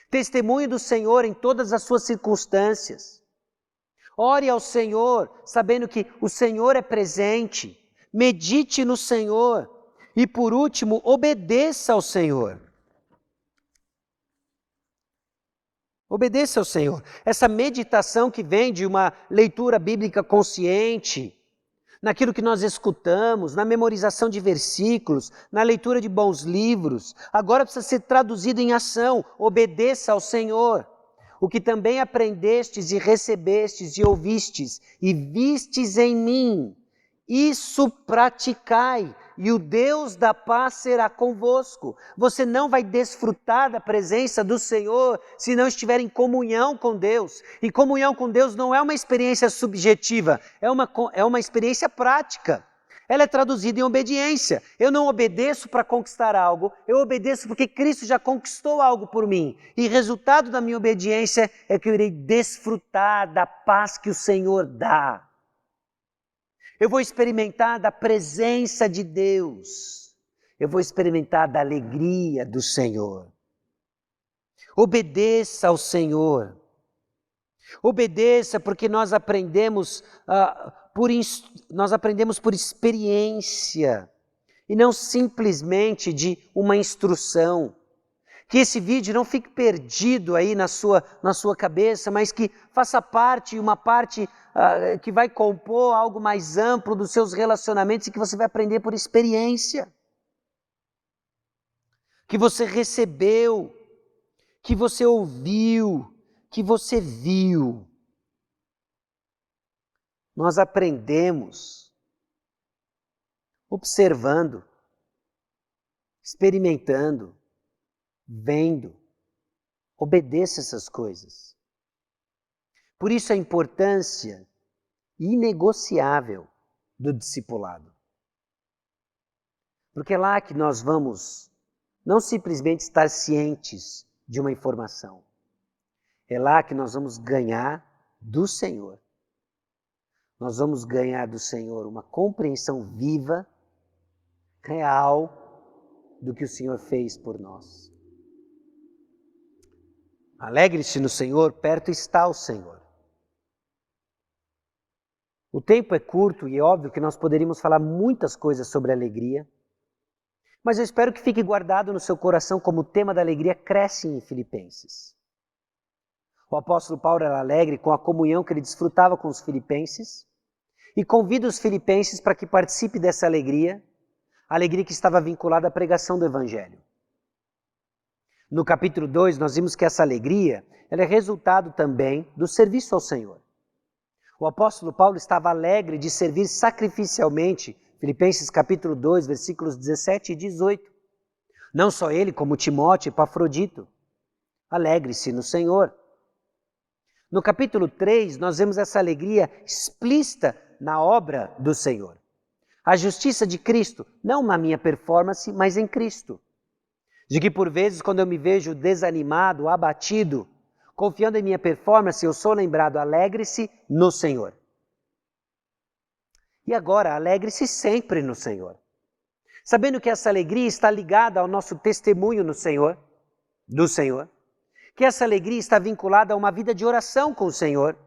Testemunhe do Senhor em todas as suas circunstâncias. Ore ao Senhor, sabendo que o Senhor é presente. Medite no Senhor. E por último, obedeça ao Senhor. Obedeça ao Senhor. Essa meditação que vem de uma leitura bíblica consciente, naquilo que nós escutamos, na memorização de versículos, na leitura de bons livros, agora precisa ser traduzido em ação. Obedeça ao Senhor. O que também aprendestes e recebestes e ouvistes e vistes em mim, isso praticai, e o Deus da paz será convosco. Você não vai desfrutar da presença do Senhor se não estiver em comunhão com Deus. E comunhão com Deus não é uma experiência subjetiva, é uma experiência prática. Ela é traduzida em obediência. Eu não obedeço para conquistar algo, eu obedeço porque Cristo já conquistou algo por mim. E resultado da minha obediência é que eu irei desfrutar da paz que o Senhor dá. Eu vou experimentar da presença de Deus. Eu vou experimentar da alegria do Senhor. Obedeça ao Senhor. Obedeça porque nós aprendemos por experiência e não simplesmente de uma instrução. Que esse vídeo não fique perdido aí na sua cabeça, mas que faça parte, uma parte que vai compor algo mais amplo dos seus relacionamentos e que você vai aprender por experiência. Que você recebeu, que você ouviu, que você viu. Nós aprendemos observando, experimentando, vendo. Obedeça essas coisas. Por isso a importância inegociável do discipulado. Porque é lá que nós vamos não simplesmente estar cientes de uma informação. É lá que nós vamos ganhar do Senhor. Nós vamos ganhar do Senhor uma compreensão viva, real, do que o Senhor fez por nós. Alegre-se no Senhor, perto está o Senhor. O tempo é curto e é óbvio que nós poderíamos falar muitas coisas sobre alegria, mas eu espero que fique guardado no seu coração como o tema da alegria cresce em Filipenses. O apóstolo Paulo era alegre com a comunhão que ele desfrutava com os filipenses e convida os filipenses para que participe dessa alegria, A alegria que estava vinculada à pregação do Evangelho. No capítulo 2, nós vimos que essa alegria ela é resultado também do serviço ao Senhor. O apóstolo Paulo estava alegre de servir sacrificialmente, Filipenses capítulo 2, versículos 17 e 18. Não só ele, como Timóteo e Epafrodito. Alegre-se no Senhor. No capítulo 3, nós vemos essa alegria explícita na obra do Senhor. A justiça de Cristo, não na minha performance, mas em Cristo. De que por vezes, quando eu me vejo desanimado, abatido, confiando em minha performance, eu sou lembrado, alegre-se no Senhor. E agora, alegre-se sempre no Senhor. Sabendo que essa alegria está ligada ao nosso testemunho no Senhor, do Senhor, que essa alegria está vinculada a uma vida de oração com o Senhor,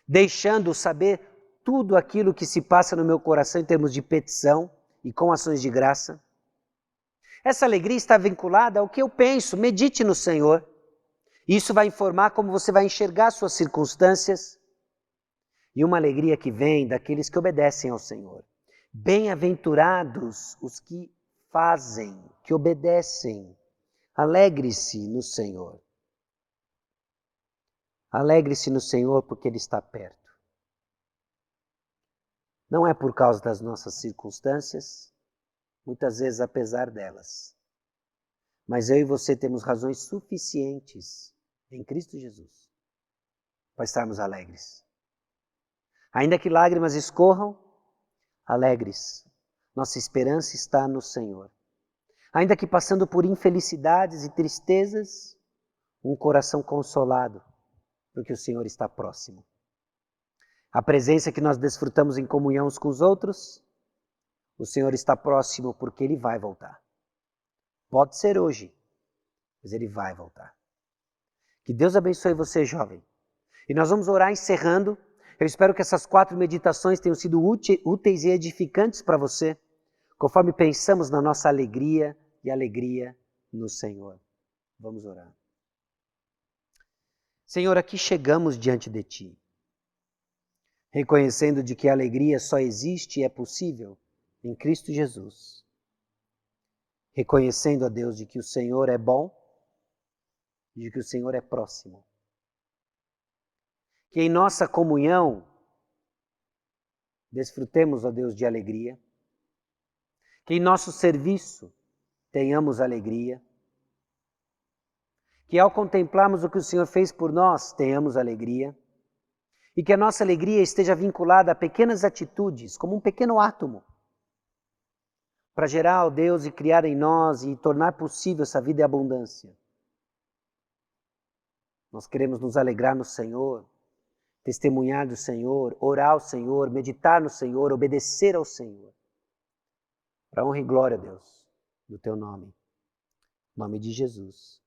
deixando saber tudo aquilo que se passa no meu coração em termos de petição e com ações de graça. Essa alegria está vinculada ao que eu penso, medite no Senhor. Isso vai informar como você vai enxergar suas circunstâncias. E uma alegria que vem daqueles que obedecem ao Senhor. Bem-aventurados os que fazem, que obedecem. Alegre-se no Senhor. Alegre-se no Senhor porque Ele está perto. Não é por causa das nossas circunstâncias, muitas vezes apesar delas. Mas eu e você temos razões suficientes em Cristo Jesus para estarmos alegres. Ainda que lágrimas escorram, alegres. Nossa esperança está no Senhor. Ainda que passando por infelicidades e tristezas, um coração consolado, porque o Senhor está próximo. A presença que nós desfrutamos em comunhão uns com os outros, o Senhor está próximo porque Ele vai voltar. Pode ser hoje, mas Ele vai voltar. Que Deus abençoe você, jovem. E nós vamos orar encerrando. Eu espero que essas 4 meditações tenham sido úteis e edificantes para você, conforme pensamos na nossa alegria e alegria no Senhor. Vamos orar. Senhor, aqui chegamos diante de Ti, reconhecendo de que a alegria só existe e é possível em Cristo Jesus. Reconhecendo, ó Deus, de que o Senhor é bom e de que o Senhor é próximo. Que em nossa comunhão desfrutemos, ó Deus, de alegria. Que em nosso serviço tenhamos alegria. Que ao contemplarmos o que o Senhor fez por nós, tenhamos alegria. E que a nossa alegria esteja vinculada a pequenas atitudes, como um pequeno átomo, para gerar, ó Deus, e criar em nós e tornar possível essa vida e abundância. Nós queremos nos alegrar no Senhor, testemunhar do Senhor, orar ao Senhor, meditar no Senhor, obedecer ao Senhor. Para honra e glória, Deus, do Teu nome. Em nome de Jesus.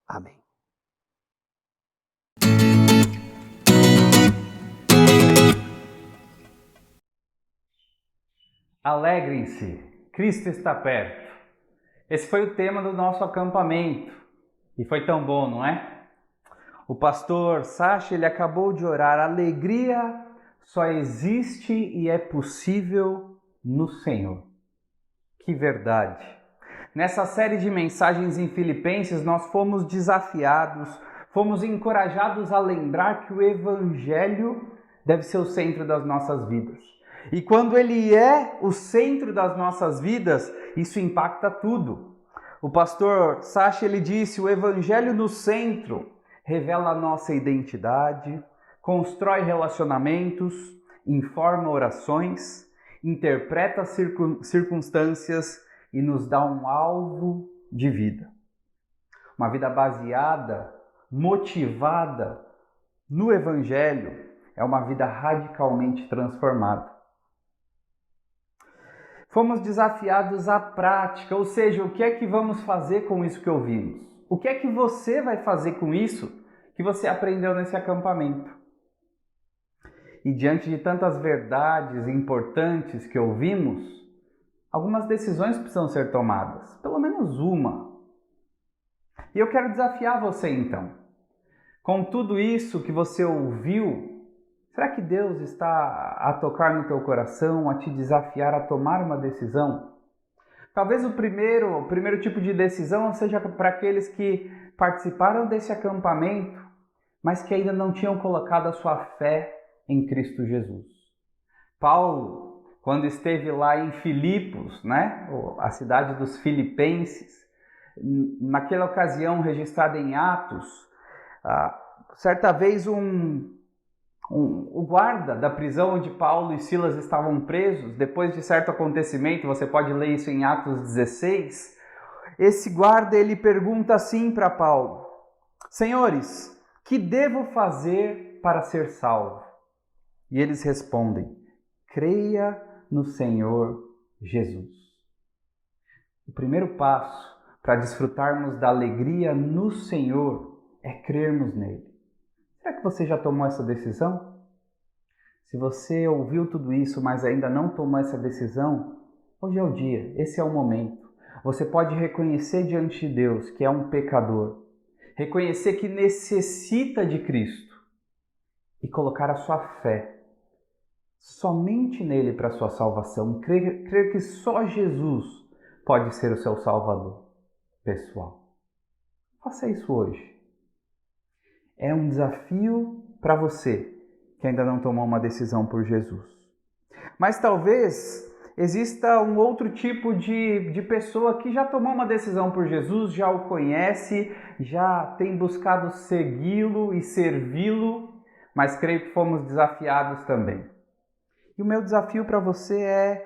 Amém. Alegrem-se, Cristo está perto. Esse foi o tema do nosso acampamento e foi tão bom, não é? O pastor Sacha, ele acabou de orar. Alegria só existe e é possível no Senhor. Que verdade! Nessa série de mensagens em Filipenses, nós fomos desafiados, fomos encorajados a lembrar que o Evangelho deve ser o centro das nossas vidas. E quando ele é o centro das nossas vidas, isso impacta tudo. O pastor Sacha, ele disse, o Evangelho no centro revela a nossa identidade, constrói relacionamentos, informa orações, interpreta circunstâncias e nos dá um alvo de vida. Uma vida baseada, motivada no Evangelho é uma vida radicalmente transformada. Fomos desafiados à prática, ou seja, o que é que vamos fazer com isso que ouvimos? O que é que você vai fazer com isso que você aprendeu nesse acampamento? E diante de tantas verdades importantes que ouvimos, algumas decisões precisam ser tomadas, pelo menos uma. E eu quero desafiar você então. Com tudo isso que você ouviu, será que Deus está a tocar no teu coração, a te desafiar a tomar uma decisão? Talvez o primeiro tipo de decisão seja para aqueles que participaram desse acampamento, mas que ainda não tinham colocado a sua fé em Cristo Jesus. Paulo, quando esteve lá em Filipos, né, a cidade dos filipenses, naquela ocasião registrada em Atos, certa vez o guarda da prisão onde Paulo e Silas estavam presos, depois de certo acontecimento, você pode ler isso em Atos 16, esse guarda ele pergunta assim para Paulo: Senhores, que devo fazer para ser salvo? E eles respondem: creia no Senhor Jesus. O primeiro passo para desfrutarmos da alegria no Senhor é crermos nele. Será que você já tomou essa decisão? Se você ouviu tudo isso, mas ainda não tomou essa decisão, hoje é o dia, esse é o momento. Você pode reconhecer diante de Deus que é um pecador, reconhecer que necessita de Cristo e colocar a sua fé somente nele para a sua salvação, crer que só Jesus pode ser o seu salvador pessoal. Faça isso hoje. É um desafio para você que ainda não tomou uma decisão por Jesus. Mas talvez exista um outro tipo de pessoa que já tomou uma decisão por Jesus, já o conhece, já tem buscado segui-lo e servi-lo, mas creio que fomos desafiados também. E o meu desafio para você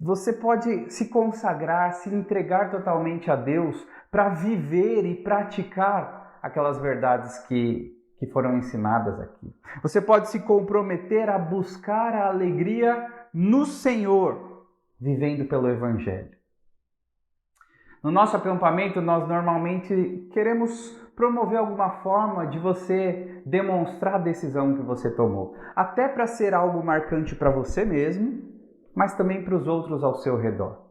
você pode se consagrar, se entregar totalmente a Deus para viver e praticar aquelas verdades que foram ensinadas aqui. Você pode se comprometer a buscar a alegria no Senhor, vivendo pelo Evangelho. No nosso acampamento, nós normalmente queremos promover alguma forma de você demonstrar a decisão que você tomou. Até para ser algo marcante para você mesmo, mas também para os outros ao seu redor.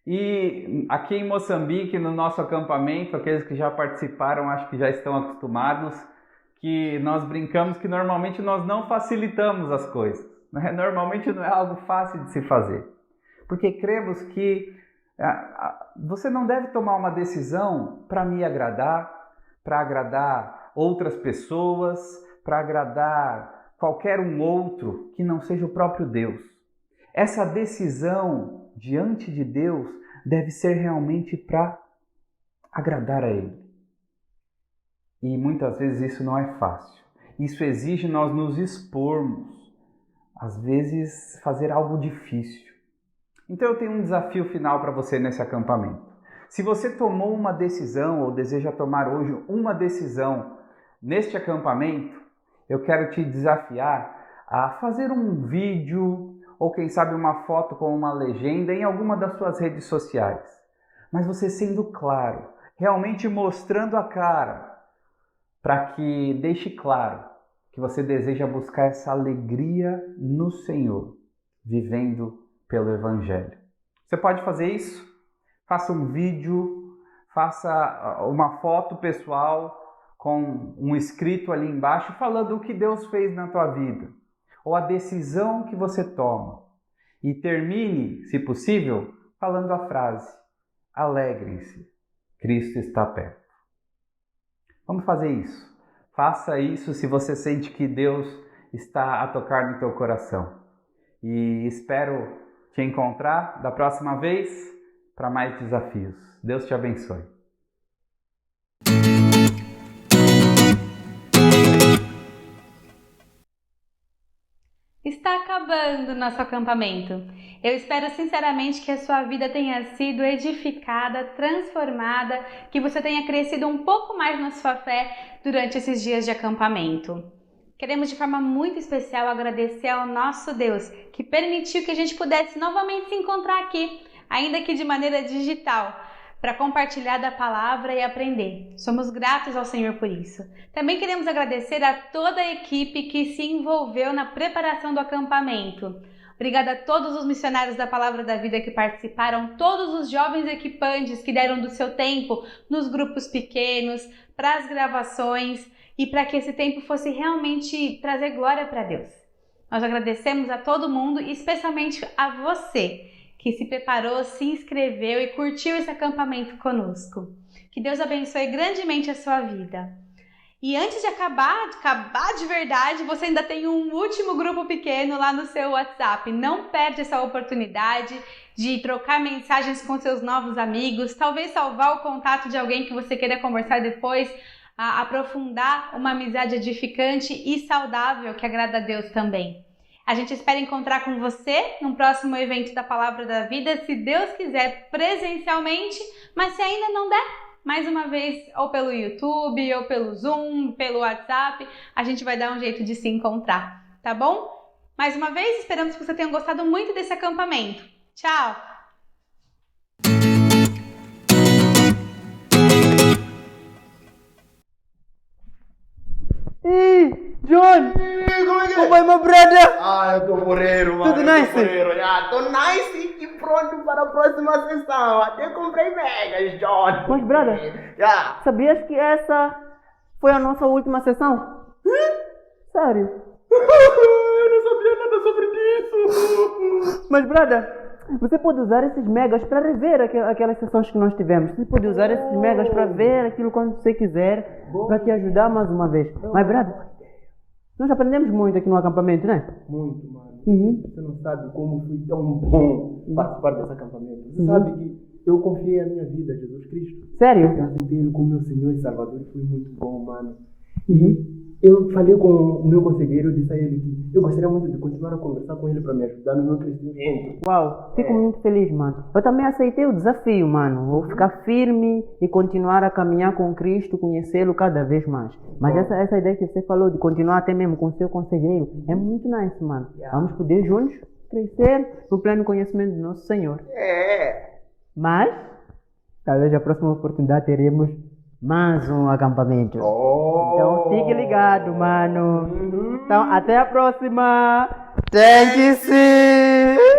E aqui em Moçambique, no nosso acampamento, aqueles que já participaram, acho que já estão acostumados, que nós brincamos que normalmente nós não facilitamos as coisas. Né? Normalmente não é algo fácil de se fazer. Porque cremos que você não deve tomar uma decisão para me agradar, para agradar outras pessoas, para agradar qualquer um outro que não seja o próprio Deus. Essa decisão diante de Deus deve ser realmente para agradar a Ele. E muitas vezes isso não é fácil. Isso exige nós nos expormos, às vezes fazer algo difícil. Então eu tenho um desafio final para você nesse acampamento. Se você tomou uma decisão ou deseja tomar hoje uma decisão neste acampamento, eu quero te desafiar a fazer um vídeo ou quem sabe uma foto com uma legenda em alguma das suas redes sociais. Mas você sendo claro, realmente mostrando a cara, para que deixe claro que você deseja buscar essa alegria no Senhor, vivendo pelo Evangelho. Você pode fazer isso? Faça um vídeo, faça uma foto pessoal com um escrito ali embaixo falando o que Deus fez na tua vida, ou a decisão que você toma. E termine, se possível, falando a frase: alegrem-se, Cristo está perto. Vamos fazer isso. Faça isso se você sente que Deus está a tocar no teu coração. E espero te encontrar da próxima vez para mais desafios. Deus te abençoe. Está acabando nosso acampamento. Eu espero sinceramente que a sua vida tenha sido edificada, transformada, que você tenha crescido um pouco mais na sua fé durante esses dias de acampamento. Queremos de forma muito especial agradecer ao nosso Deus que permitiu que a gente pudesse novamente se encontrar aqui, ainda que de maneira digital, para compartilhar da palavra e aprender. Somos gratos ao Senhor por isso. Também queremos agradecer a toda a equipe que se envolveu na preparação do acampamento. Obrigada a todos os missionários da Palavra da Vida que participaram, todos os jovens equipantes que deram do seu tempo nos grupos pequenos, para as gravações e para que esse tempo fosse realmente trazer glória para Deus. Nós agradecemos a todo mundo e especialmente a você que se preparou, se inscreveu e curtiu esse acampamento conosco. Que Deus abençoe grandemente a sua vida. E antes de acabar de verdade, você ainda tem um último grupo pequeno lá no seu WhatsApp. Não perde essa oportunidade de trocar mensagens com seus novos amigos, talvez salvar o contato de alguém que você queira conversar depois, aprofundar uma amizade edificante e saudável que agrada a Deus também. A gente espera encontrar com você no próximo evento da Palavra da Vida, se Deus quiser, presencialmente, mas se ainda não der, mais uma vez, ou pelo YouTube, ou pelo Zoom, pelo WhatsApp, a gente vai dar um jeito de se encontrar, tá bom? Mais uma vez, esperamos que você tenha gostado muito desse acampamento. Tchau! John! Como é que Como vai, meu brother? eu tô morrendo, mano. Tudo nice? Tô nice e pronto para a próxima sessão. Até comprei megas, John. Mas, brother, sabias que essa foi a nossa última sessão? Sério? Eu não sabia nada sobre isso. Mas, brother, você pode usar esses megas para rever aquelas sessões que nós tivemos. Você pode usar esses megas para ver aquilo quando você quiser, para te ajudar mais uma vez. Mas, brother, nós aprendemos muito aqui no acampamento, né? Muito, mano. Uhum. Você não sabe como foi tão bom participar desse acampamento. Você sabe que eu confiei a minha vida a Jesus Cristo. Sério? Eu aceitei Ele como meu Senhor e Salvador e foi muito bom, mano. Eu falei com o meu conselheiro e disse a ele que eu gostaria muito de continuar a conversar com ele para me ajudar no meu crescimento. Uau, fico muito feliz, mano. Eu também aceitei o desafio, mano. Vou ficar firme e continuar a caminhar com Cristo, conhecê-lo cada vez mais. Mas essa ideia que você falou de continuar até mesmo com o seu conselheiro é muito nice, mano. Vamos poder juntos crescer no pleno conhecimento do nosso Senhor. Mas, talvez a próxima oportunidade teremos mais um acampamento. Então fique ligado, mano. Então até a próxima. Thank you, sim.